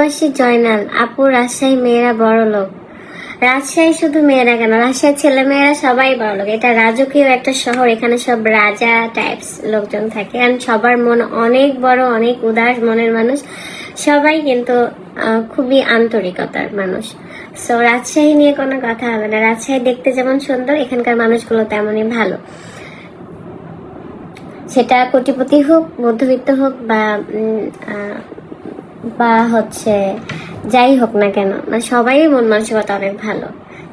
প্রবাসী জয়নাল আপু, রাজশাহী মেয়েরা বড় লোক। রাজশাহী শুধু মেয়েরা কেন, রাজশাহীর ছেলে মেয়েরা সবাই বড় লোক। এটা রাজকীয় একটা শহর, এখানে সব রাজা টাইপস লোকজন থাকে, আর সবার মন অনেক বড়, অনেক উদার মনের মানুষ সবাই, কিন্তু খুবই আন্তরিকতার মানুষ। সো রাজশাহী নিয়ে কোনো কথা হবে না। রাজশাহী দেখতে যেমন সুন্দর, এখানকার মানুষগুলো তেমনই ভালো। সেটা কোটিপতি হোক, মধ্যবিত্ত হোক, বা হচ্ছে যাই হোক না কেন, মানে সবাই মন মানসিকতা অনেক ভালো।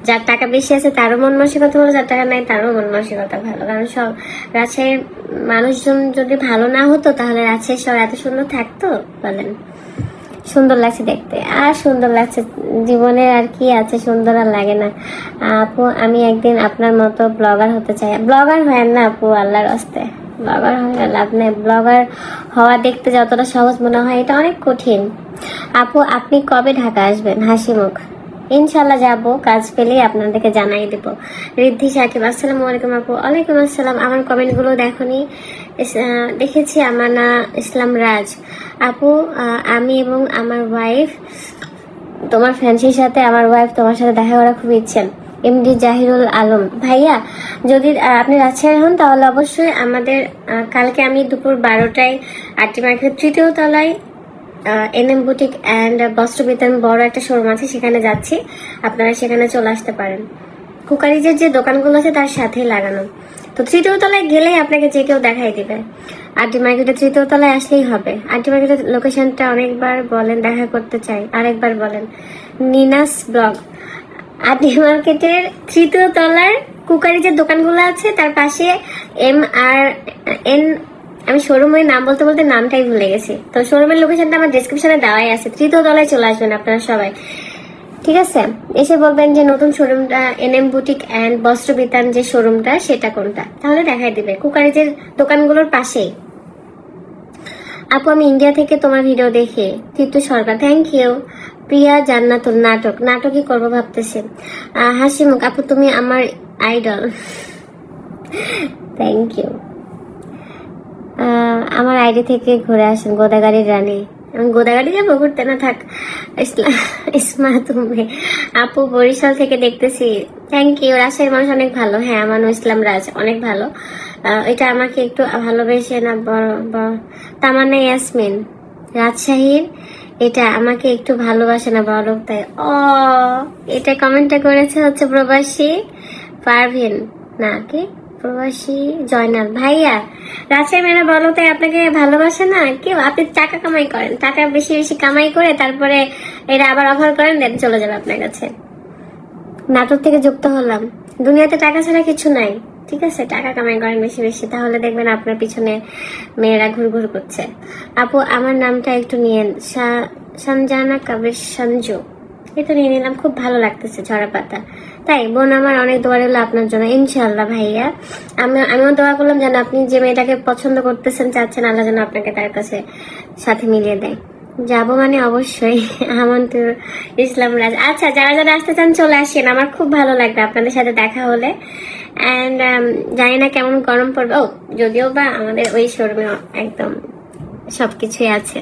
যার টাকা বেশি আছে তারও মন মানসিকতা ভালো, যার টাকা নাই তারও মন মানসিকতা ভালো। কারণ সব রাজশাহীর মানুষজন যদি ভালো না হতো তাহলে রাজশাহী শহর এত সুন্দর থাকতো? বলেন। সুন্দর লাগছে দেখতে, আর সুন্দর লাগছে জীবনের, আর কি আছে সুন্দর আর লাগে না। আপু আমি একদিন আপনার মতো ব্লগার হতে চাই। ব্লগার হয় না আপু, আল্লাহর হস্তে ব্লগার হয়ে লাভ নেই। ব্লগার হওয়া দেখতে যতটা সহজ মনে হয়, এটা অনেক কঠিন। আপু আপনি কবে ঢাকা আসবেন? হাসি মুখ। ইনশাল্লাহ যাব, কাজ পেলেই আপনাদেরকে জানাই দেবো। রিদ্ধি সাকিব, আসসালামু আলাইকুম আপু। ওয়ালাইকুম আসসালাম। আমার কমেন্টগুলো দেখনি? দেখেছি। আমানা ইসলাম রাজ আপু, আমি এবং আমার ওয়াইফ তোমার ফ্যান্সির সাথে, আমার ওয়াইফ তোমার সাথে দেখা করার খুব ইচ্ছে। এমডি জাহিরুল আলম ভাইয়া, যদি আপনি রাজশাহী হন তাহলে অবশ্যই আমাদের কালকে আমি দুপুর 12টায় আরটি মার্কেটের 3য় তলায় এনএম বুটিক অ্যান্ড বস্ত্রবিতান বড় একটা শোরুম আছে, সেখানে যাচ্ছি। আপনারা সেখানে চলে আসতে পারেন। কুকারিজের যে দোকানগুলো আছে তার সাথেই লাগানো। তো 3য় তলায় গেলেই আপনাকে যে কেউ দেখাই দিবে। আরটি মার্কেটের 3য় তলায় আসলেই হবে। আরটি মার্কেটের লোকেশনটা অনেকবার বলেন, দেখা করতে চাই, আরেকবার বলেন। নিনাস ব্লগ, আরটি মার্কেটের 3য় তলার কুকারিজের দোকানগুলো আছে, তার পাশে MRN, আমি শোরুমের নাম বলতে বলতে নামটাই ভুলে গেছি। তো শোরুমের লোকেশনটা আমার ডেসক্রিপশনে দেওয়াই আছে। 3য় তলায় চলে আসবেন আপনারা সবাই, ঠিক আছে? এসে বলবেন যে নতুন শোরুমটা এনএম বুটিক অ্যান্ড বস্ত্রবিতান যে শোরুমটা সেটা কোনটা, তাহলে দেখাই দিবে। কুকারিজের দোকানগুলোর পাশেই। আপু আমি ইন্ডিয়া থেকে তোমার ভিডিও দেখে। তীর্থ সরকার, থ্যাংক ইউ। প্রিয়া জান্নাতুল, নাটকই করবো ভাবতেছি। হাসি মুখ, আপু তুমি আমার আইডল। Thank you. আমার আইডি থেকে ঘুরে আসেন, গোদাগাড়ির রানী। আমি গোদাগাড়ি যাবো ঘুরতে? না থাক। ইসমা তুমি আপু বরিশাল থেকে দেখতেছি, থ্যাংক ইউ। রাজশাহীর মানুষ অনেক ভালো। হ্যাঁ, আমানু ইসলাম রাজ অনেক ভালো। এটা আমাকে একটু ভালোবেসে না, তামান্না ইয়াসমিন, রাজশাহীর এটা আমাকে একটু ভালোবাসে না বড় লোক, তাই। এটা কমেন্টটা করেছে হচ্ছে প্রবাসী পারভিন, না কি প্রবাসী জয়নাল ভাইয়া। রাজশাহী মেয়েরা বলো তাই আপনাকে ভালোবাসে না কেউ? আপনি টাকা কামাই করেন, টাকা বেশি বেশি কামাই করে তারপরে এটা আবার অফার করেন, দেন চলে যাবে আপনার কাছে। নাটক থেকে যুক্ত হলাম। দুনিয়াতে টাকা ছাড়া কিছু নাই, ঠিক আছে? টাকা কামাই করেন বেশি বেশি, তাহলে দেখবেন আপনার পিছনে মেয়েরা ঘুরঘুর করছে। আপু আমার নামটা একটু নিয়েন, সঞ্জানা কবির সঞ্জু। এটা নিয়ে নিলাম, খুব ভালো লাগতেছে, ঝরা পাতা। তাই বোন আমার, অনেক দোয়া রইল আপনার জন্য। ইনশাআল্লাহ ভাইয়া, আমিও দোয়া করলাম যেন আপনি যে মেয়েটাকে পছন্দ করতেছেন, চাচ্ছেন, আল্লাহ যেন আপনাকে তার কাছে সাথে মিলিয়ে দেয়। যাবো মানে অবশ্যই। আমন্ত্রণ ইসলাম রাজ। আচ্ছা, যারা যারা আসতে চান চলে আসেন, আমার খুব ভালো লাগবে আপনাদের সাথে দেখা হলে। অ্যান্ড জানি না কেমন গরম পড়বে, যদিও বা আমাদের ওই শোরুমে একদম সবকিছুই আছে।